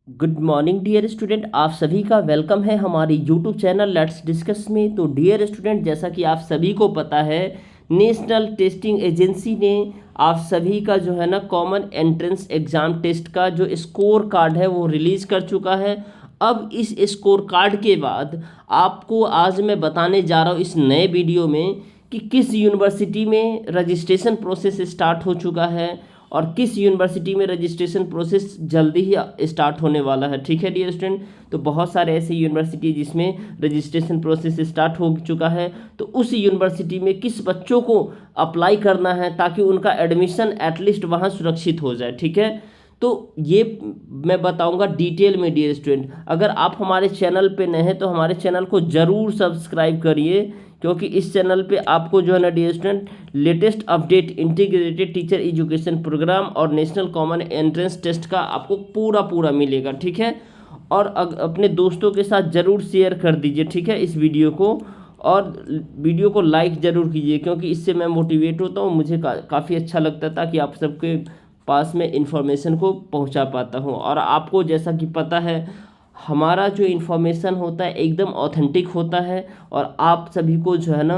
Good morning dear student, आप सभी का वेलकम है हमारी यूट्यूब चैनल लेट्स डिस्कस में। तो डियर स्टूडेंट, जैसा कि आप सभी को पता है, नेशनल टेस्टिंग एजेंसी ने आप सभी का जो है ना कॉमन एंट्रेंस एग्ज़ाम टेस्ट का जो स्कोर कार्ड है वो रिलीज़ कर चुका है। अब इस स्कोर कार्ड के बाद आपको आज मैं बताने जा रहा हूँ इस नए वीडियो में कि किस यूनिवर्सिटी में रजिस्ट्रेशन प्रोसेस स्टार्ट हो चुका है और किस यूनिवर्सिटी में रजिस्ट्रेशन प्रोसेस जल्दी ही स्टार्ट होने वाला है। ठीक है डियर स्टूडेंट, तो बहुत सारे ऐसे यूनिवर्सिटी जिसमें रजिस्ट्रेशन प्रोसेस स्टार्ट हो चुका है, तो उस यूनिवर्सिटी में किस बच्चों को अप्लाई करना है ताकि उनका एडमिशन एटलीस्ट वहाँ सुरक्षित हो जाए। ठीक है, तो ये मैं बताऊंगा डिटेल में डियर स्टूडेंट। अगर आप हमारे चैनल पे नए हैं तो हमारे चैनल को ज़रूर सब्सक्राइब करिए, क्योंकि इस चैनल पे आपको जो है ना dear student latest update integrated teacher education programme और नेशनल कॉमन एंट्रेंस टेस्ट का आपको पूरा मिलेगा। ठीक है, और अपने दोस्तों के साथ ज़रूर शेयर कर दीजिए। ठीक है, इस वीडियो को, और वीडियो को लाइक ज़रूर कीजिए, क्योंकि इससे मैं मोटिवेट होता हूँ, मुझे काफ़ी अच्छा लगता था कि आप सबके पास में इंफॉर्मेशन को पहुँचा पाता हूँ। और आपको जैसा कि पता है, हमारा जो इन्फॉर्मेशन होता है एकदम ऑथेंटिक होता है, और आप सभी को जो है ना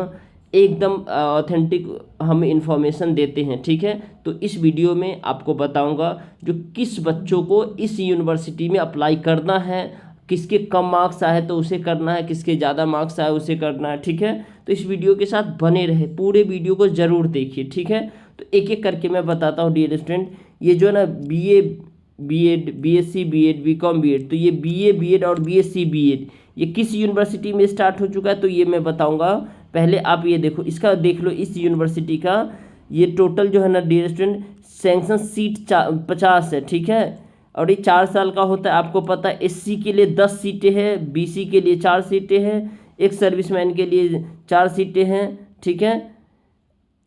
एकदम ऑथेंटिक हम इंफॉर्मेशन देते हैं। ठीक है, तो इस वीडियो में आपको बताऊंगा जो किस बच्चों को इस यूनिवर्सिटी में अप्लाई करना है, किसके कम मार्क्स आए तो उसे करना है, किसके ज़्यादा मार्क्स आए उसे करना है। ठीक है, तो इस वीडियो के साथ बने रहे, पूरे वीडियो को ज़रूर देखिए। ठीक है, तो एक एक करके मैं बताता हूँ डियर स्टूडेंट। ये जो है ना BEd, BSc BEd, BCom BEd, तो ये बीए बीएड और बीएससी बीएड ये किस यूनिवर्सिटी में स्टार्ट हो चुका है तो ये मैं बताऊंगा। पहले आप ये देखो, इसका देख लो, इस यूनिवर्सिटी का ये टोटल जो है ना डियर स्टूडेंट सैंक्शन सीट 50 है। ठीक है, और ये 4 साल का होता है। आपको पता है एससी के लिए 10 सीटें हैं, बीसी के लिए 4 सीटें हैं, एक सर्विसमैन के लिए 4 सीटें हैं। ठीक है,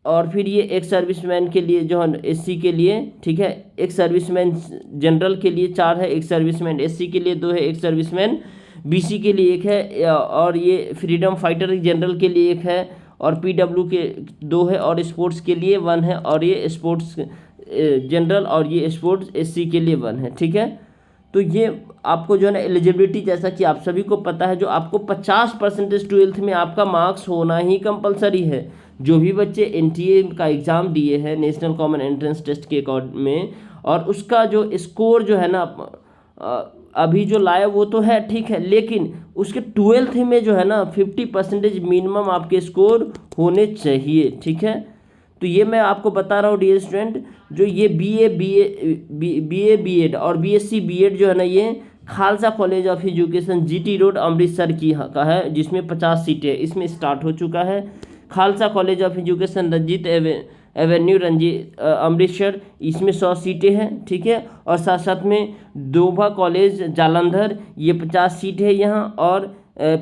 और फिर ये एक सर्विसमैन के लिए जो है एससी के लिए, ठीक है, एक सर्विसमैन जनरल के लिए 4 है, एक सर्विसमैन एससी के लिए 2 है, एक सर्विसमैन बीसी के लिए 1 है, और ये फ्रीडम फाइटर जनरल के लिए 1 है, और पीडब्ल्यू के 2 है, और स्पोर्ट्स के लिए 1 है, और ये स्पोर्ट्स जनरल और ये स्पोर्ट्स एससी के लिए 1 है। ठीक है, तो ये आपको जो है ना एलिजिबिलिटी, जैसा कि आप सभी को पता है, जो आपको 50% 12th में आपका मार्क्स होना ही कंपलसरी है। जो भी बच्चे एनटीए का एग्ज़ाम दिए हैं नेशनल कॉमन एंट्रेंस टेस्ट के अकॉर्ड में, और उसका जो स्कोर जो है ना अभी जो लाया वो तो है, ठीक है, लेकिन उसके 12th में जो है ना 50% मिनिमम आपके स्कोर होने चाहिए। ठीक है, तो ये मैं आपको बता रहा हूँ डियर स्टूडेंट। जो ये बीए बीएड और बीएससी बीएड जो है ना, ये Khalsa college of education GT road Amritsar का है, जिसमें 50 सीटें, इसमें स्टार्ट हो चुका है। Khalsa college of education Ranjit avenue Ranjit Amritsar, इसमें 100 सीटें हैं। ठीक है, और साथ साथ में दोभा कॉलेज जालंधर, ये 50 सीट है यहाँ, और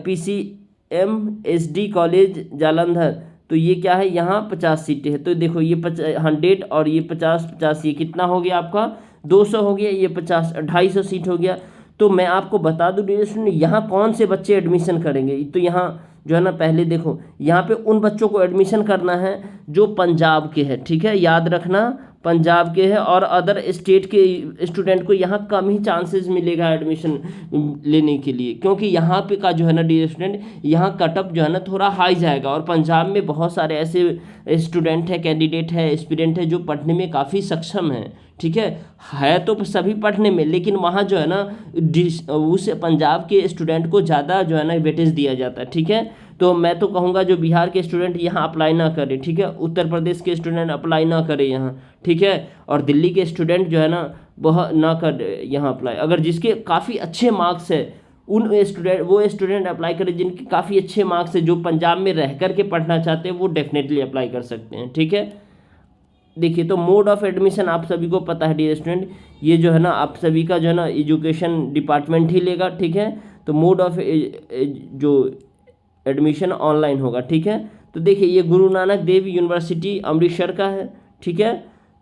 PCMSD कॉलेज जालंधर, तो ये क्या है, यहाँ 50 सीटें हैं। तो देखो ये 100 और ये 50, ये कितना हो गया आपका 200 हो गया, ये 50 250 सीट हो गया। तो मैं आपको बता दूं डियर स्टूडेंट, यहाँ कौन से बच्चे एडमिशन करेंगे, तो यहाँ जो है ना पहले देखो, यहाँ पे उन बच्चों को एडमिशन करना है जो पंजाब के हैं। ठीक है, याद रखना, पंजाब के हैं, और अदर स्टेट के स्टूडेंट को यहाँ कम ही चांसेस मिलेगा एडमिशन लेने के लिए, क्योंकि यहाँ पे का जो है ना डियर स्टूडेंट, यहाँ कटअप जो है ना थोड़ा हाई जाएगा। और पंजाब में बहुत सारे ऐसे स्टूडेंट हैं, कैंडिडेट है, एस्पिरेंट है, जो पढ़ने में काफ़ी सक्षम हैं। ठीक है तो सभी पढ़ने में, लेकिन वहाँ जो है ना उस पंजाब के स्टूडेंट को ज़्यादा जो है ना वेटेज दिया जाता है। ठीक है, तो मैं तो कहूँगा जो बिहार के स्टूडेंट यहाँ अप्लाई ना करें। ठीक है, उत्तर प्रदेश के स्टूडेंट अप्लाई ना करें यहाँ। ठीक है, और दिल्ली के स्टूडेंट जो है ना वह ना कर यहाँ अप्लाई। अगर जिसके काफ़ी अच्छे मार्क्स है वो स्टूडेंट अप्लाई करें, जिनके काफ़ी अच्छे मार्क्स है, जो पंजाब में रह कर के पढ़ना चाहते हैं, वो डेफिनेटली अप्लाई कर सकते हैं। ठीक है, देखिए, तो मोड ऑफ एडमिशन आप सभी को पता है डियर स्टूडेंट, ये जो है ना आप सभी का जो है ना एजुकेशन डिपार्टमेंट ही लेगा। ठीक है, तो मोड ऑफ जो एडमिशन ऑनलाइन होगा। ठीक है, तो देखिए ये गुरु नानक देव यूनिवर्सिटी अमृतसर का है। ठीक है,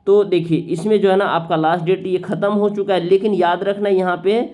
तो देखिए इसमें जो है ना आपका लास्ट डेट ये ख़त्म हो चुका है, लेकिन याद रखना यहाँ पे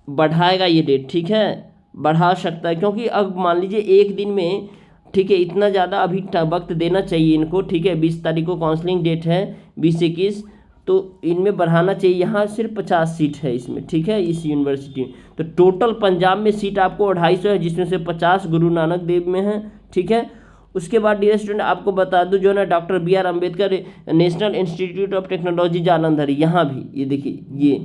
बढ़ाएगा ये डेट। ठीक है, बढ़ा सकता है, क्योंकि अब मान लीजिए एक दिन में, ठीक है, इतना ज़्यादा अभी वक्त देना चाहिए इनको। ठीक है, 20 तारीख को काउंसलिंग डेट है, 20-21, तो इनमें बढ़ाना चाहिए। यहाँ सिर्फ 50 सीट है इसमें, ठीक है, इस यूनिवर्सिटी में। तो टोटल पंजाब में सीट आपको 250 है, जिसमें से 50 गुरु नानक देव में है, ठीक है। उसके बाद डियर स्टूडेंट आपको बता दूं जो है ना doctor B R Ambedkar national institute of technology Jalandhar, यहाँ भी ये देखिए ये,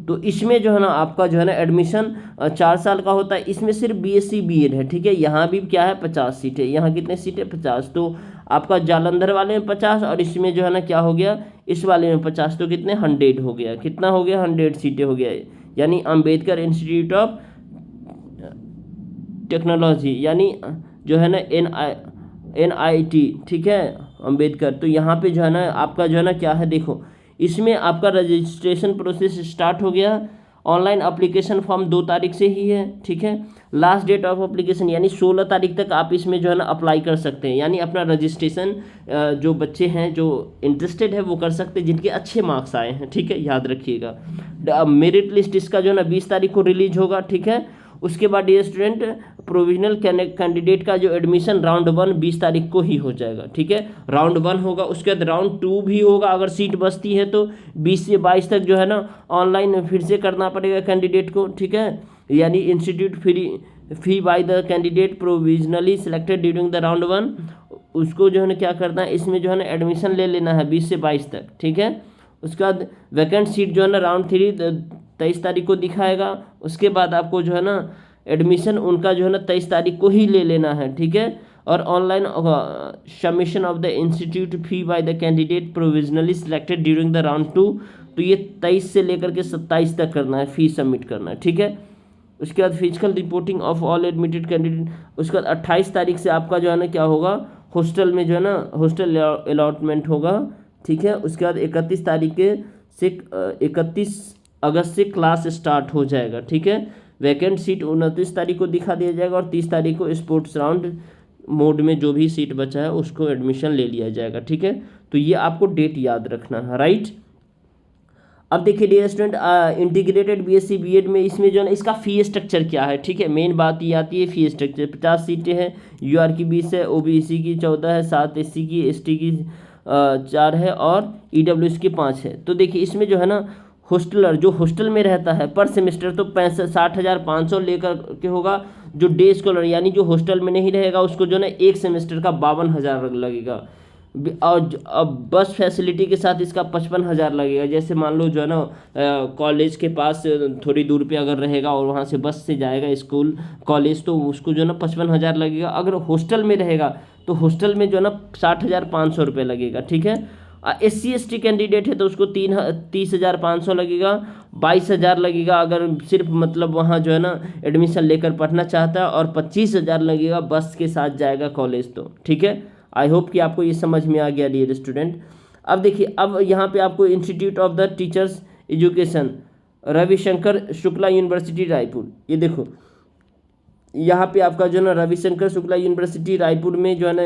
तो इसमें जो है ना आपका जो है ना एडमिशन 4 साल का होता है। इसमें सिर्फ बीएससी बीएड है, ठीक है। यहाँ भी क्या है 50 सीट है, यहाँ कितने सीट है 50। तो आपका जालंधर वाले में 50 और इसमें जो है ना क्या हो गया इस वाले में 50, तो कितने 100 हो गया, कितना हो गया 100 सीटें हो गया, यानी अम्बेडकर इंस्टीट्यूट ऑफ टेक्नोलॉजी यानी जो है ना NIT, ठीक है, अम्बेडकर। तो यहाँ पे जो है ना आपका जो है ना क्या है देखो, इसमें आपका रजिस्ट्रेशन प्रोसेस स्टार्ट हो गया। ऑनलाइन अप्लीकेशन फॉर्म 2 तारीख से ही है, ठीक है। लास्ट डेट ऑफ अप्लीकेशन यानी 16 तारीख तक आप इसमें जो है ना अप्लाई कर सकते हैं, यानी अपना रजिस्ट्रेशन जो बच्चे हैं जो इंटरेस्टेड है वो कर सकते हैं जिनके अच्छे मार्क्स आए हैं, ठीक है, याद रखिएगा। मेरिट लिस्ट इसका जो है ना 20 तारीख को रिलीज होगा, ठीक है। उसके बाद ये स्टूडेंट प्रोविजनल कैंडिडेट का जो एडमिशन राउंड 1 20 तारीख को ही हो जाएगा, ठीक है, राउंड 1 होगा। उसके बाद राउंड 2 भी होगा, अगर सीट बचती है तो 20 से 22 तक जो है ना ऑनलाइन फिर से करना पड़ेगा कैंडिडेट को, ठीक है, यानी institute fee by the candidate provisionally selected during the round 1, उसको जो है ना क्या करना है इसमें जो है ना एडमिशन ले लेना है 20 से 22 तक, ठीक है। उसके बाद वैकेंट सीट जो है ना राउंड 3 23 तारीख को दिखाएगा। उसके बाद आपको जो है ना एडमिशन उनका जो है ना 23 तारीख को ही ले लेना है, ठीक है। और online submission of the institute fee by the candidate provisionally selected during the round 2, तो ये 23 से लेकर के 27 तक करना है, फी सबमिट करना है, ठीक है। उसके बाद physical reporting of all admitted candidate. उसके बाद 28 तारीख से आपका जो है ना क्या होगा हॉस्टल में जो है ना हॉस्टल अलॉटमेंट होगा, ठीक है। उसके बाद 31 तारीख से 31 अगस्त से क्लास स्टार्ट हो जाएगा, ठीक है। वैकेंट सीट 29 तारीख को दिखा दिया जाएगा और 30 तारीख को स्पोर्ट्स राउंड मोड में जो भी सीट बचा है उसको एडमिशन ले लिया जाएगा, ठीक है। तो ये आपको डेट याद रखना है, राइट। अब देखिए dear student integrated BSc BEd में इसमें जो है ना इसका फी स्ट्रक्चर क्या है, ठीक है। मेन बात ये आती है फी स्ट्रक्चर। 50 सीटें हैं, यूआर की 20 है, ओबीसी की 14 है, 7 एससी की, एसटी की 4 है और ईडब्ल्यूएस की 5 है। तो देखिए इसमें जो है ना हॉस्टलर जो हॉस्टल में रहता है पर सेमेस्टर तो 60,500 लेकर के होगा। जो डे स्कॉलर यानी जो हॉस्टल में नहीं रहेगा उसको जो है ना एक सेमेस्टर का 52,000 लगेगा। और अब बस फैसिलिटी के साथ इसका 55,000 लगेगा। जैसे मान लो जो है ना कॉलेज के पास थोड़ी दूर पे अगर रहेगा और वहाँ से बस से जाएगा स्कूल कॉलेज तो उसको जो है ना 55,000 लगेगा। अगर हॉस्टल में रहेगा तो हॉस्टल में जो है ना 60,500 रुपये लगेगा, ठीक है। SC ST कैंडिडेट है तो उसको 30,500 लगेगा, 22,000 लगेगा अगर सिर्फ मतलब वहाँ जो है ना एडमिशन लेकर पढ़ना चाहता है, और 25,000 लगेगा बस के साथ जाएगा कॉलेज तो, ठीक है। आई होप कि आपको ये समझ में आ गया डियर स्टूडेंट। अब देखिए अब यहाँ पे आपको institute of the teachers education Ravishankar Shukla university Raipur, ये देखो यहाँ पे आपका जो है ना रविशंकर शुक्ला यूनिवर्सिटी रायपुर में जो है ना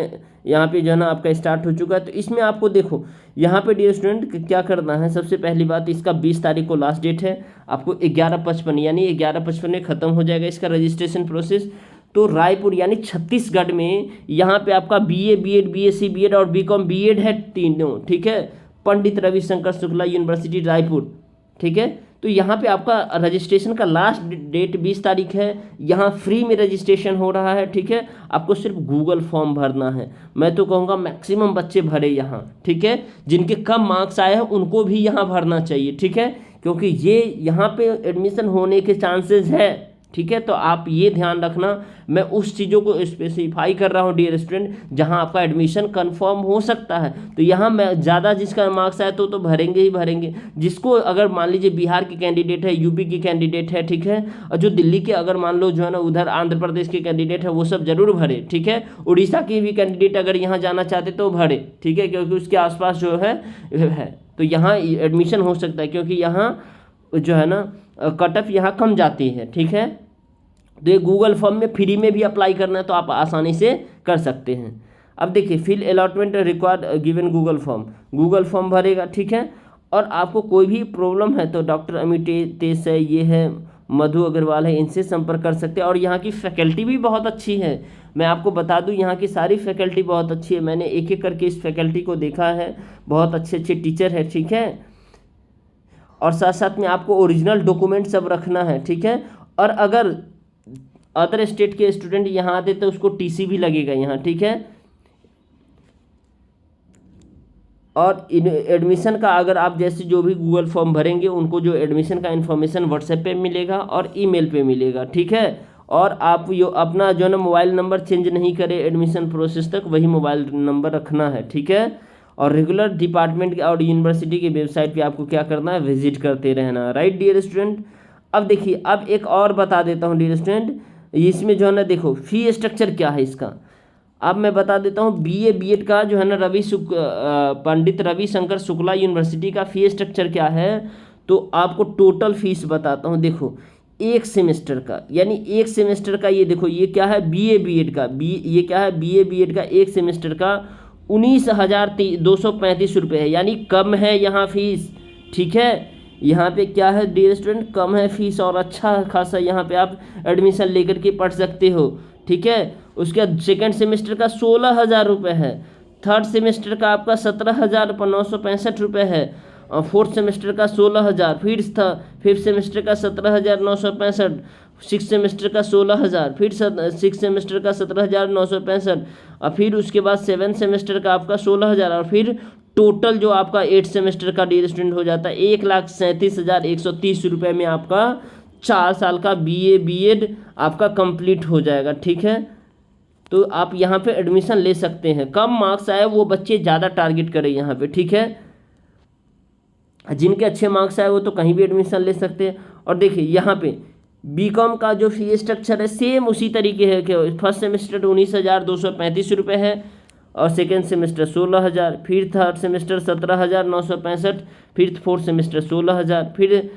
यहाँ पे जो है ना आपका स्टार्ट हो चुका है। तो इसमें आपको देखो यहाँ पे डियर स्टूडेंट क्या करना है। सबसे पहली बात इसका 20 तारीख को लास्ट डेट है, आपको 11:55 यानी 11:55 में ख़त्म हो जाएगा इसका रजिस्ट्रेशन प्रोसेस। तो रायपुर यानी छत्तीसगढ़ में यहाँ पे आपका BA BEd BSc BEd और BCom BEd है तीनों, ठीक है। पंडित रविशंकर शुक्ला यूनिवर्सिटी रायपुर, ठीक है। तो यहाँ पे आपका रजिस्ट्रेशन का लास्ट डेट 20 तारीख है। यहाँ फ्री में रजिस्ट्रेशन हो रहा है, ठीक है। आपको सिर्फ गूगल फॉर्म भरना है। मैं तो कहूँगा मैक्सिमम बच्चे भरे यहाँ, ठीक है। जिनके कम मार्क्स आए हैं उनको भी यहाँ भरना चाहिए, ठीक है, क्योंकि ये यहाँ पे एडमिशन होने के चांसेस है, ठीक है। तो आप ये ध्यान रखना, मैं उस चीज़ों को स्पेसिफाई कर रहा हूँ डियर स्टूडेंट जहाँ आपका एडमिशन कंफर्म हो सकता है। तो यहाँ मैं ज़्यादा जिसका मार्क्स आए तो भरेंगे ही भरेंगे। जिसको अगर मान लीजिए बिहार की कैंडिडेट है, यूपी की कैंडिडेट है, ठीक है, और जो दिल्ली के अगर मान लो जो है ना उधर आंध्र प्रदेश के कैंडिडेट है वो सब जरूर भरे, ठीक है। उड़ीसा की भी कैंडिडेट अगर यहाँ जाना चाहते तो भरे, ठीक है, क्योंकि उसके आसपास जो है तो यहाँ एडमिशन हो सकता है, क्योंकि यहाँ जो है ना कट ऑफ यहाँ कम जाती है, ठीक है। तो ये गूगल फॉर्म में फ्री में भी अप्लाई करना है तो आप आसानी से कर सकते हैं। अब देखिए fill allotment required given Google form भरेगा, ठीक है। और आपको कोई भी प्रॉब्लम है तो डॉक्टर अमितेश है, ये है मधु अग्रवाल है, इनसे संपर्क कर सकते हैं। और यहाँ की फैकल्टी भी बहुत अच्छी है, मैं आपको बता दूं यहाँ की सारी फैकल्टी बहुत अच्छी है, मैंने एक एक करके इस फैकल्टी को देखा है, बहुत अच्छे अच्छे टीचर है, ठीक है। और साथ साथ में आपको ओरिजिनल डॉक्यूमेंट सब रखना है, ठीक है। और अगर अदर स्टेट के स्टूडेंट यहाँ आते तो उसको टीसी भी लगेगा यहाँ, ठीक है। और एडमिशन का अगर आप जैसे जो भी गूगल फॉर्म भरेंगे उनको जो एडमिशन का इन्फॉर्मेशन व्हाट्सएप पे मिलेगा और ईमेल पे मिलेगा, ठीक है। और आप यो अपना जो है मोबाइल नंबर चेंज नहीं करें एडमिशन प्रोसेस तक, वही मोबाइल नंबर रखना है, ठीक है। और रेगुलर डिपार्टमेंट और यूनिवर्सिटी की वेबसाइट पे आपको क्या करना है, विजिट करते रहना, राइट डियर स्टूडेंट। अब देखिए, अब एक और बता देता हूँ डियर स्टूडेंट, इसमें जो है ना देखो फी स्ट्रक्चर क्या है इसका, अब मैं बता देता हूँ। बीए बीएड का जो है ना पंडित रविशंकर शुक्ला यूनिवर्सिटी का फी स्ट्रक्चर क्या है, तो आपको टोटल फीस बताता हूँ। देखो एक सेमेस्टर का, यानी एक सेमेस्टर का, ये देखो ये क्या है, बीए बीएड का, ये क्या है, बीए बीएड का एक सेमेस्टर का 19,235 रुपये है, यानी कम है यहाँ फीस, ठीक है। यहाँ पे क्या है डियर स्टूडेंट, कम है फीस और अच्छा खासा यहाँ पे आप एडमिशन लेकर के पढ़ सकते हो, ठीक है। उसके बाद सेकेंड सेमेस्टर का 16,000 रुपये है, थर्ड सेमेस्टर का आपका 17,965 रुपये है, और फोर्थ सेमेस्टर का 16,000, फिफ्थ सेमेस्टर का 17,965, सिक्स सेमेस्टर का 16,000, फिर सिक्स सेमेस्टर का 17,965, और फिर उसके बाद सेवन्थ सेमेस्टर का आपका 16,000, और फिर टोटल जो आपका 8 सेमेस्टर का डियर स्टूडेंट हो जाता है 1,37,130 रुपये में आपका 4 साल का बीए बीएड आपका कंप्लीट हो जाएगा, ठीक है। तो आप यहाँ पे एडमिशन ले सकते हैं, कम मार्क्स आए वो बच्चे ज़्यादा टारगेट करें यहाँ पे, ठीक है। जिनके अच्छे मार्क्स आए वो तो कहीं भी एडमिशन ले सकते हैं। और देखिए यहाँ पे बीकॉम का जो फी स्ट्रक्चर है सेम उसी तरीके है कि फर्स्ट सेमेस्टर 19,235 रुपये है, और सेकेंड सेमेस्टर 16,000, फिर थर्ड सेमेस्टर 17,965, फिर फोर्थ सेमेस्टर 16,000, फिर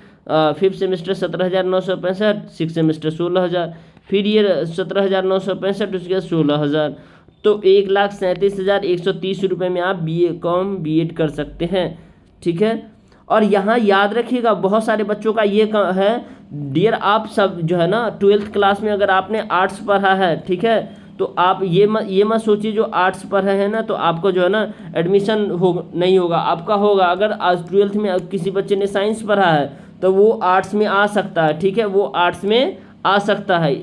फिफ्थ सेमेस्टर 17,965, सिक्स सेमेस्टर 16,000, फिर ये 17,965, उसके बाद 16,000, तो 1,37,130 रुपये में आप बीकॉम बीएड कर सकते हैं, ठीक है। और यहाँ याद रखिएगा बहुत सारे बच्चों का ये है डियर, आप सब जो है ना 12th क्लास में अगर आपने आर्ट्स पढ़ा है, ठीक है, तो आप ये मत सोचिए जो आर्ट्स पढ़े हैं ना तो आपको जो है ना एडमिशन नहीं होगा, आपका होगा। अगर आज 12th में किसी बच्चे ने साइंस पढ़ा है तो वो आर्ट्स में आ सकता है, ठीक है, वो आर्ट्स में आ सकता है,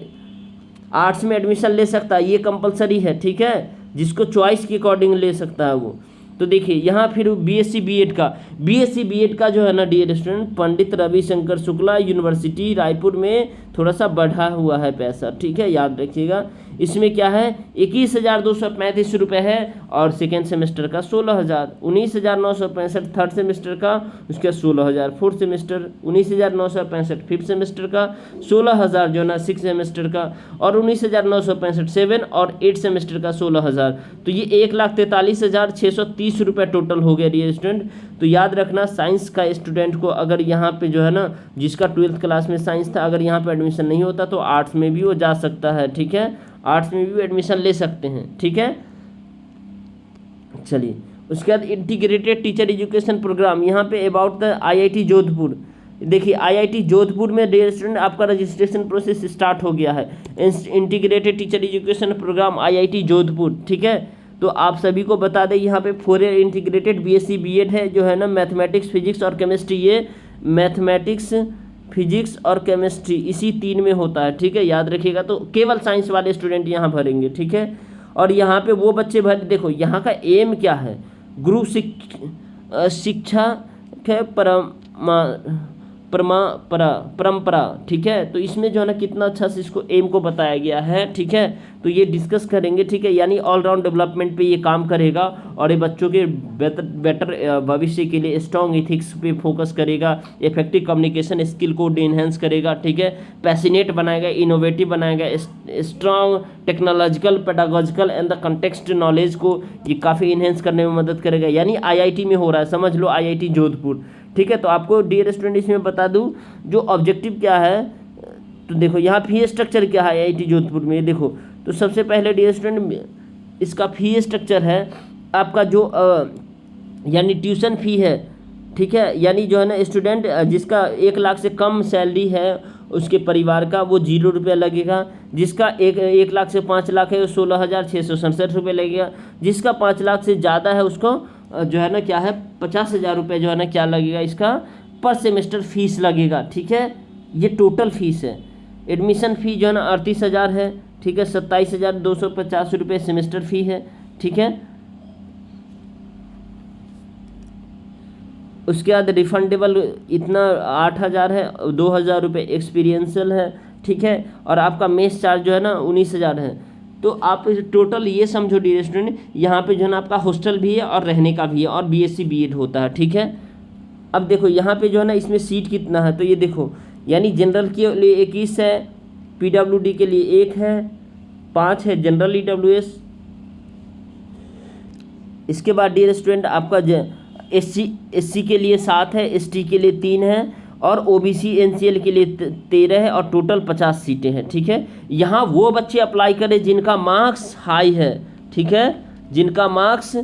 आर्ट्स में एडमिशन ले सकता है, ये कंपलसरी है, ठीक है, जिसको चॉइस के अकॉर्डिंग ले सकता है वो। तो देखिए यहाँ फिर बीएससी बीएड का जो है ना dear student Pandit Ravishankar Shukla university Raipur में थोड़ा सा बढ़ा हुआ है पैसा, ठीक है, याद रखिएगा। इसमें क्या है 21,235 रुपये है, और सेकेंड सेमेस्टर का 16,000, 19,965 थर्ड सेमेस्टर का, उसके 16,000 फोर्थ सेमेस्टर, 19,965 फिफ्थ सेमेस्टर का, 16,000 जो ना सिक्स सेमेस्टर का, और 19,965 सेवन और 8 सेमेस्टर का 16,000। तो ये 1,43,630 रुपये टोटल हो गया डियर स्टूडेंट। तो याद रखना साइंस का स्टूडेंट को अगर यहाँ पे जो है ना जिसका 12th क्लास में साइंस था, अगर यहाँ पे एडमिशन नहीं होता तो आर्ट्स में भी वो जा सकता है, ठीक है, आर्ट्स में भी एडमिशन ले सकते हैं, ठीक है। चलिए उसके बाद इंटीग्रेटेड टीचर एजुकेशन प्रोग्राम, यहाँ पे अबाउट द आईआईटी जोधपुर। देखिए आईआईटी जोधपुर में डियर स्टूडेंट आपका रजिस्ट्रेशन प्रोसेस स्टार्ट हो गया है, integrated teacher education programme IIT Jodhpur, ठीक है। तो आप सभी को बता दें यहाँ पे 4 ईयर इंटीग्रेटेड बीएससी बीएड है जो है ना मैथमेटिक्स फिजिक्स और केमिस्ट्री, ये मैथमेटिक्स फिजिक्स और केमिस्ट्री इसी 3 में होता है, ठीक है, याद रखिएगा। तो केवल साइंस वाले स्टूडेंट यहाँ भरेंगे, ठीक है। और यहाँ पे वो बच्चे भर, देखो यहाँ का एम क्या है, गुरु शिक्षा के परंपरा, ठीक है। तो इसमें जो है ना कितना अच्छा से इसको एम को बताया गया है, ठीक है, तो ये डिस्कस करेंगे, ठीक है, यानी ऑलराउंड डेवलपमेंट पे ये काम करेगा और ये बच्चों के बेटर भविष्य के लिए स्ट्रॉन्ग एथिक्स पे फोकस करेगा, इफेक्टिव कम्युनिकेशन स्किल को एनहेंस करेगा, ठीक है, पैसिनेट बनाएगा, इनोवेटिव बनाएगा, strong technological pedagogical and the context knowledge को ये काफ़ी इनहेंस करने में मदद करेगा। यानी आईआईटी में हो रहा है, समझ लो आईआईटी जोधपुर, ठीक है। तो आपको डियर स्टूडेंट इसमें बता दूं जो ऑब्जेक्टिव क्या है, तो देखो यहाँ फी स्ट्रक्चर क्या है आईआईटी जोधपुर में, देखो तो सबसे पहले डियर स्टूडेंट इसका फी स्ट्रक्चर है आपका जो यानी ट्यूशन फी है, ठीक है, यानी जो है ना स्टूडेंट जिसका 1 लाख से कम सैलरी है उसके परिवार का वो 0 रुपया लगेगा। जिसका 1 लाख से 5 लाख है वो 16,667 रुपये लगेगा। जिसका 5 लाख से ज़्यादा है उसको जो है ना क्या है 50,000 रुपये जो है ना क्या लगेगा इसका पर सेमेस्टर फीस लगेगा। ठीक है, ये टोटल फीस है। एडमिशन फ़ी जो है ना 38,000 है। ठीक है, 27,250 रुपये सेमेस्टर फ़ी है। ठीक है, उसके बाद रिफंडेबल इतना 8,000 है, 2,000 रुपये एक्सपीरियंशियल है। ठीक है, और आपका मेस चार्ज जो है ना 19,000 है। तो आप टोटल ये समझो डियर स्टूडेंट, यहाँ पे जो है ना आपका हॉस्टल भी है और रहने का भी है और बीएससी बीएड होता है। ठीक है, अब देखो यहाँ पे जो है ना इसमें सीट कितना है, तो ये देखो यानी जनरल के लिए 21 है, पीडब्ल्यूडी के लिए 1 है, 5 है जनरल ईडब्ल्यूएस। इसके बाद डियर स्टूडेंट आपका एससी के लिए 7 है, एसटी के लिए 3 है और ओबीसी एनसीएल के लिए 13 है और टोटल 50 सीटें हैं। ठीक है, यहाँ वो बच्चे अप्लाई करें जिनका मार्क्स हाई है। ठीक है, जिनका मार्क्स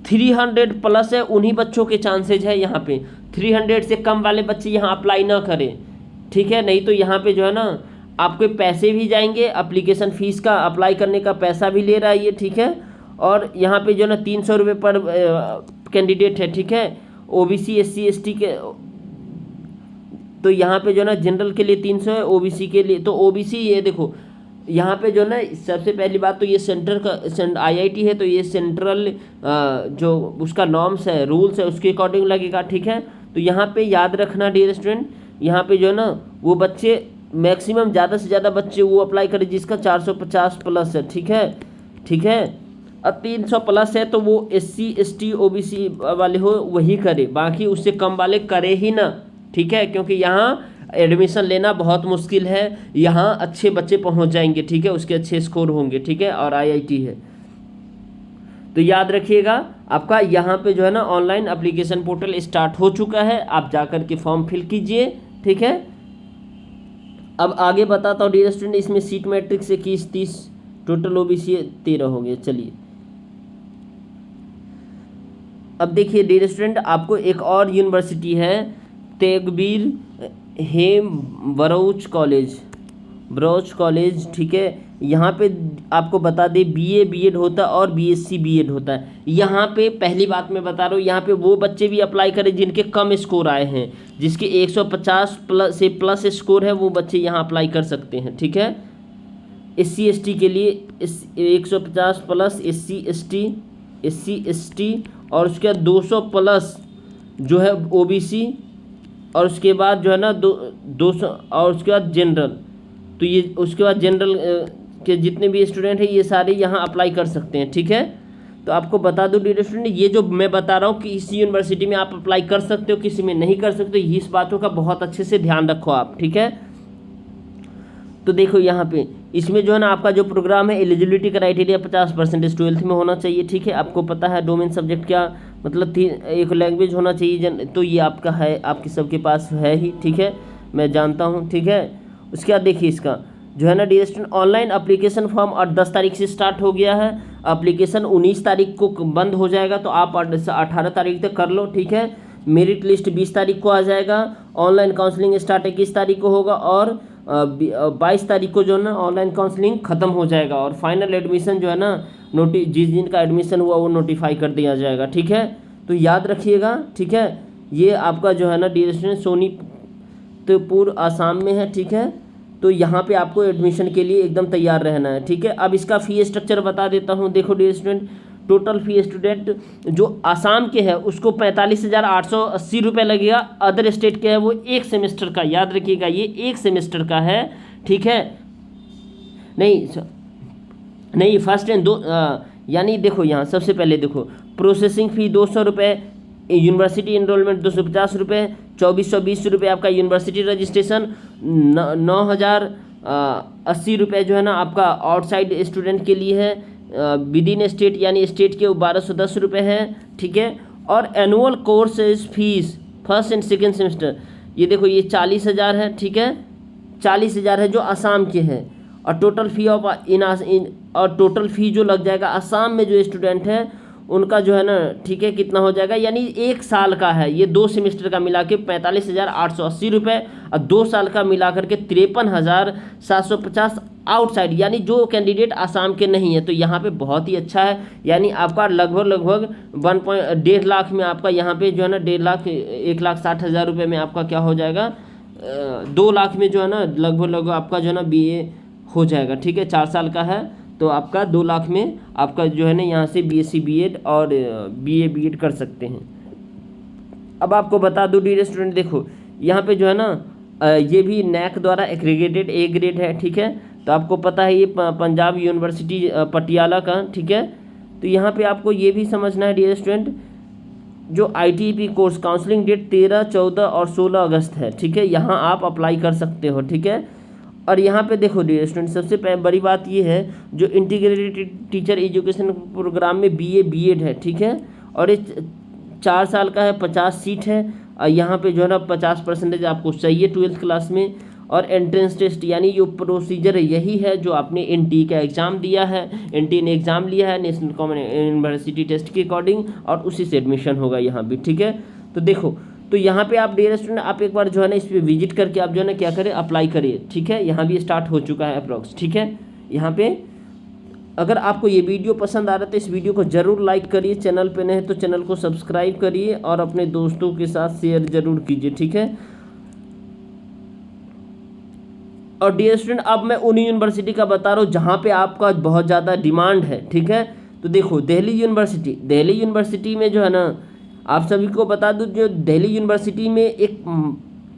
300 प्लस है उन्हीं बच्चों के चांसेज है यहाँ पे। 300 से कम वाले बच्चे यहाँ अप्लाई ना करें। ठीक है, नहीं तो यहाँ पे जो है ना आपके पैसे भी जाएंगे, एप्लीकेशन फ़ीस का अप्लाई करने का पैसा भी ले रहा है ये। ठीक है, और यहाँ पे जो है ना 300 रुपये पर कैंडिडेट है। ठीक है, ओबीसी एससी एसटी के तो यहाँ पे जो है ना जनरल के लिए 300 है, ओबीसी के लिए तो ओबीसी ये देखो यहाँ पे जो है ना सबसे पहली बात तो ये सेंटर का आईआईटी है तो ये सेंट्रल जो उसका नॉर्म्स है रूल्स है उसके अकॉर्डिंग लगेगा। ठीक है, तो यहाँ पे याद रखना डियर स्टूडेंट, यहाँ पे जो है ना वो बच्चे मैक्सिमम ज़्यादा से ज़्यादा बच्चे वो अप्लाई करें जिसका 450 प्लस है। ठीक है, ठीक है, अब 300 प्लस है तो वो एससी एसटी ओबीसी वाले हो वही करे, बाकी उससे कम वाले करे ही ना। ठीक है, क्योंकि यहाँ एडमिशन लेना बहुत मुश्किल है, यहाँ अच्छे बच्चे पहुँच जाएंगे। ठीक है, उसके अच्छे स्कोर होंगे। ठीक है, और आईआईटी है तो याद रखिएगा आपका यहाँ पे जो है ना ऑनलाइन एप्लीकेशन पोर्टल स्टार्ट हो चुका है, आप जाकर के फॉर्म फिल कीजिए। ठीक है, अब आगे बताता हूँ डियर स्टूडेंट, इसमें सीट मैट्रिक्स 21 30 टोटल ओबीसी 13 हो गए। चलिए अब देखिए डियर स्टूडेंट, आपको एक और यूनिवर्सिटी है तेगबीर हेम बरोच कॉलेज। ठीक है, यहाँ पे आपको बता दें बीए बीएड होता है और बीएससी बीएड होता है। यहाँ पे पहली बात मैं बता रहा हूँ, यहाँ पे वो बच्चे भी अप्लाई करें जिनके कम स्कोर आए हैं, जिसके 150 प्लस से प्लस स्कोर है वो बच्चे यहाँ अप्लाई कर सकते हैं। ठीक है, एससी एसटी के लिए 150 प्लस एससी एसटी और उसके बाद 200 प्लस जो है ओबीसी और उसके बाद जो है ना 200 और उसके बाद जनरल। तो ये उसके बाद जनरल के जितने भी स्टूडेंट हैं ये सारे यहाँ अप्लाई कर सकते हैं। ठीक है, तो आपको बता दूं डियर स्टूडेंट, ये जो मैं बता रहा हूँ कि इस यूनिवर्सिटी में आप अप्लाई कर सकते हो, किसी में नहीं कर सकते, इस बातों का बहुत अच्छे से ध्यान रखो आप। ठीक है, तो देखो यहाँ पे इसमें जो है ना आपका जो प्रोग्राम है एलिजिबिलिटी क्राइटेरिया 50% 12th में होना चाहिए। ठीक है, आपको पता है डोमेन सब्जेक्ट क्या मतलब एक लैंग्वेज होना चाहिए तो ये आपका है, आपके सबके पास है ही। ठीक है, मैं जानता हूँ। ठीक है, उसके बाद देखिए इसका जो है ना dear student online application form और 10 तारीख से स्टार्ट हो गया है। एप्लीकेशन 19 तारीख को बंद हो जाएगा तो आप 18 तारीख तक कर लो। ठीक है, मेरिट लिस्ट 20 तारीख को आ जाएगा। ऑनलाइन काउंसलिंग स्टार्ट 21 तारीख को होगा और 22 तारीख को जो है ना ऑनलाइन काउंसलिंग ख़त्म हो जाएगा और फाइनल एडमिशन जो है ना जिस दिन का एडमिशन हुआ वो नोटिफाई कर दिया जाएगा। ठीक है, तो याद रखिएगा। ठीक है, ये आपका जो है ना डियर स्टूडेंट सोनीतपुर आसाम में है। ठीक है, तो यहाँ पे आपको एडमिशन के लिए एकदम तैयार रहना है। ठीक है, अब इसका फ़ी स्ट्रक्चर बता देता हूँ। देखो डियर स्टूडेंट, टोटल फ़ी स्टूडेंट जो आसाम के है उसको 45,880 रुपये लगेगा। अदर स्टेट के है वो एक सेमेस्टर का, याद रखिएगा ये एक सेमेस्टर का है। ठीक है, नहीं फर्स्ट एंड दो यानी देखो यहाँ सबसे पहले देखो प्रोसेसिंग फ़ी 200 रुपये, यूनिवर्सिटी एनरोलमेंट 250 रुपये, 2420 रुपये आपका यूनिवर्सिटी रजिस्ट्रेशन, 9,080 रुपये जो है ना आपका आउटसाइड स्टूडेंट के लिए है, विद इन स्टेट यानी स्टेट के 1210 रुपये है। ठीक है, और annual courses fees first and second semester ये देखो ये 40,000 है। ठीक है, 40,000 है जो आसाम के हैं और टोटल फ़ी ऑफ और टोटल फ़ी जो लग जाएगा आसाम में जो स्टूडेंट है उनका जो है ना, ठीक है, कितना हो जाएगा, यानी 1 साल का है ये, 2 सेमेस्टर का मिला के 45,880 रुपये, और 2 साल का मिला करके 53,750 आउटसाइड, यानी जो कैंडिडेट आसाम के नहीं है। तो यहाँ पे बहुत ही अच्छा है, यानी आपका लगभग 1.5 लाख में आपका यहाँ पे जो है ना 1,60,000 रुपये में आपका क्या हो जाएगा, 2 लाख में जो है ना लगभग आपका जो है ना BA हो जाएगा, ठीक है। 4 साल का है तो आपका 2 लाख में आपका जो है ना यहाँ से BSc BEd और BA BEd कर सकते हैं। अब आपको बता दूँ डियर स्टूडेंट, देखो यहाँ पे जो है ना ये भी NAC द्वारा एग्रीगेटेड A ग्रेड है, ठीक है। तो आपको पता है ये पंजाब यूनिवर्सिटी पटियाला का, ठीक है। तो यहाँ पे आपको ये भी समझना है डियर स्टूडेंट, जो ITEP कोर्स काउंसलिंग डेट 13, 14 और 16 अगस्त है, ठीक है। यहाँ आप अप्लाई कर सकते हो, ठीक है। और यहाँ पे देखो डियर स्टूडेंट, सबसे बड़ी बात ये है, जो इंटीग्रेटेड टीचर एजुकेशन प्रोग्राम में BA BEd है, ठीक है। और ये 4 साल का है, 50 सीट है, और यहाँ पे जो है ना 50% आपको चाहिए 12th क्लास में। और एंट्रेंस टेस्ट, यानी जो प्रोसीजर है यही है जो आपने NTE का एग्ज़ाम दिया है, NTE ने एग्ज़ाम लिया है नेशनल कॉमन यूनिवर्सिटी टेस्ट के अकॉर्डिंग, और उसी से एडमिशन होगा यहाँ भी, ठीक है। तो देखो, तो यहाँ पे आप डियर स्टूडेंट, आप एक बार जो है ना इस पर विजिट करके आप जो है ना क्या करें, अप्लाई करिए, ठीक है। यहाँ भी स्टार्ट हो चुका है अप्रॉक्स, ठीक है। यहाँ पे अगर आपको ये वीडियो पसंद आ रहा है तो इस वीडियो को ज़रूर लाइक करिए, चैनल पे नए हैं तो चैनल को सब्सक्राइब करिए, और अपने दोस्तों के साथ शेयर ज़रूर कीजिए, ठीक है। और डियर स्टूडेंट, अब मैं उन यूनिवर्सिटी का बता रहा हूँ जहाँ पे आपका बहुत ज़्यादा डिमांड है, ठीक है। तो देखो दिल्ली यूनिवर्सिटी में जो है ना, आप सभी को बता दूँ, जो दिल्ली यूनिवर्सिटी में एक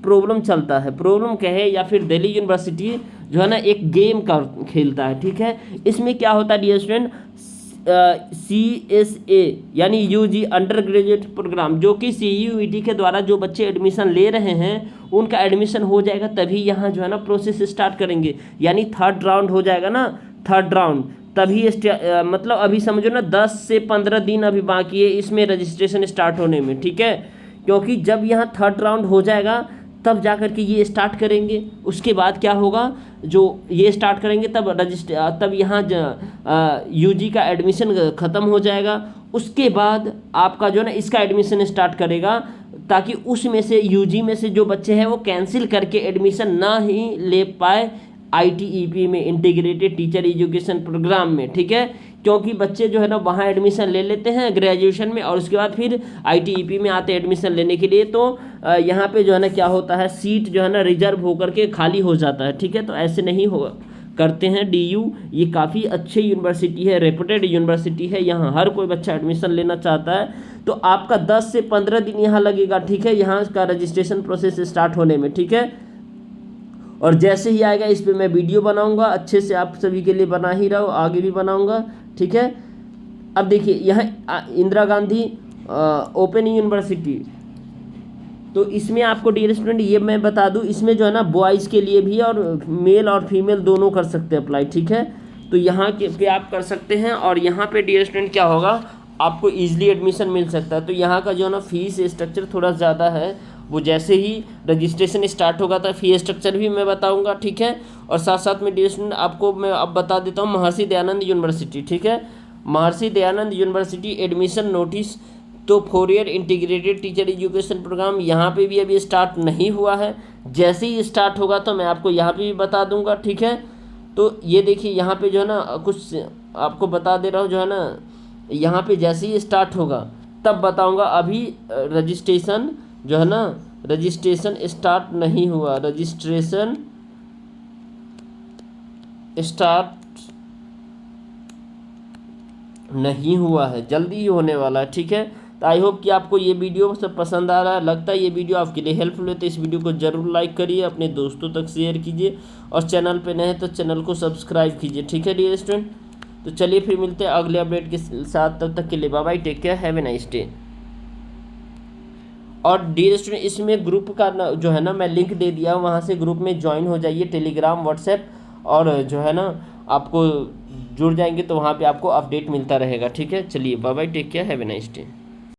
प्रॉब्लम चलता है, प्रॉब्लम कहे या फिर दिल्ली यूनिवर्सिटी जो है ना एक गेम का खेलता है, ठीक है। इसमें क्या होता है डियर स्टूडेंट, CSA यानी UG अंडर ग्रेजुएट प्रोग्राम, जो कि CUET के द्वारा जो बच्चे एडमिशन ले रहे हैं उनका एडमिशन हो जाएगा, तभी यहाँ जो है ना प्रोसेस स्टार्ट करेंगे, यानी 3rd राउंड हो जाएगा ना, 3rd राउंड, तभी मतलब अभी समझो ना 10 से 15 दिन अभी बाकी है इसमें रजिस्ट्रेशन स्टार्ट होने में, ठीक है। क्योंकि जब यहाँ 3rd राउंड हो जाएगा तब जा कर के ये स्टार्ट करेंगे, उसके बाद क्या होगा, जो ये स्टार्ट करेंगे तब यहाँ UG का एडमिशन ख़त्म हो जाएगा, उसके बाद आपका जो है ना इसका एडमिशन स्टार्ट करेगा, ताकि उसमें से UG में से जो बच्चे हैं वो कैंसिल करके एडमिशन ना ही ले पाए ITEP में, इंटीग्रेटेड टीचर एजुकेशन प्रोग्राम में, ठीक है। क्योंकि बच्चे जो है ना वहाँ एडमिशन ले लेते हैं ग्रेजुएशन में, और उसके बाद फिर ITEP में आते हैं एडमिशन लेने के लिए, तो यहाँ पे जो है ना क्या होता है, सीट जो है ना रिजर्व होकर के खाली हो जाता है, ठीक है। तो ऐसे नहीं होगा करते हैं। DU ये काफ़ी अच्छी यूनिवर्सिटी है, रेपुटेड यूनिवर्सिटी है, यहाँ हर कोई बच्चा एडमिशन लेना चाहता है। तो आपका 10 से 15 दिन यहाँ लगेगा, ठीक है, यहाँ का रजिस्ट्रेशन प्रोसेस स्टार्ट होने में, ठीक है। और जैसे ही आएगा इस पर मैं वीडियो बनाऊंगा, अच्छे से आप सभी के लिए बना ही रहा हूँ, आगे भी बनाऊंगा, ठीक है। अब देखिए यहाँ इंदिरा गांधी ओपन यूनिवर्सिटी, तो इसमें आपको डियर स्टूडेंट ये मैं बता दूँ, इसमें जो है ना बॉयज़ के लिए भी और मेल और फीमेल दोनों कर सकते हैं अप्लाई, ठीक है। तो यहाँ के पे आप कर सकते हैं, और यहाँ पे डियर स्टूडेंट क्या होगा, आपको ईजिली एडमिशन मिल सकता है। तो यहाँ का जो है ना फीस स्ट्रक्चर थोड़ा ज़्यादा है, वो जैसे ही रजिस्ट्रेशन स्टार्ट होगा तो फी स्ट्रक्चर भी मैं बताऊंगा, ठीक है। और साथ साथ में डियर स्टूडेंट आपको मैं अब बता देता हूँ महर्षि दयानंद यूनिवर्सिटी, ठीक है। Maharshi Dayanand university admission notice, तो 4 year integrated teacher education programme यहाँ पे भी अभी स्टार्ट नहीं हुआ है, जैसे ही स्टार्ट होगा तो मैं आपको यहाँ पे भी बता दूंगा, ठीक है। तो ये देखिए यहाँ पे जो है ना कुछ आपको बता दे रहा हूँ, जो है ना यहाँ पे जैसे ही स्टार्ट होगा तब बताऊँगा। अभी रजिस्ट्रेशन जो है ना, रजिस्ट्रेशन स्टार्ट नहीं हुआ, रजिस्ट्रेशन स्टार्ट नहीं हुआ है, जल्दी ही होने वाला है, ठीक है। तो आई होप कि आपको ये वीडियो सब पसंद आ रहा है, लगता है ये वीडियो आपके लिए हेल्पफुल है, तो इस वीडियो को ज़रूर लाइक करिए, अपने दोस्तों तक शेयर कीजिए, और चैनल पे नए हैं तो चैनल को सब्सक्राइब कीजिए, ठीक है डियर स्टूडेंट। तो चलिए फिर मिलते हैं अगले अपडेट के साथ, तब तक के लिए bye bye, take care, have a nice day. और डियर स्टूडेंट इसमें ग्रुप का जो है ना मैं लिंक दे दिया, वहाँ से ग्रुप में ज्वाइन हो जाइए, टेलीग्राम व्हाट्सएप, और जो है ना आपको जुड़ जाएंगे तो वहाँ पे आपको अपडेट मिलता रहेगा, ठीक है। चलिए bye bye, take care, have a nice day.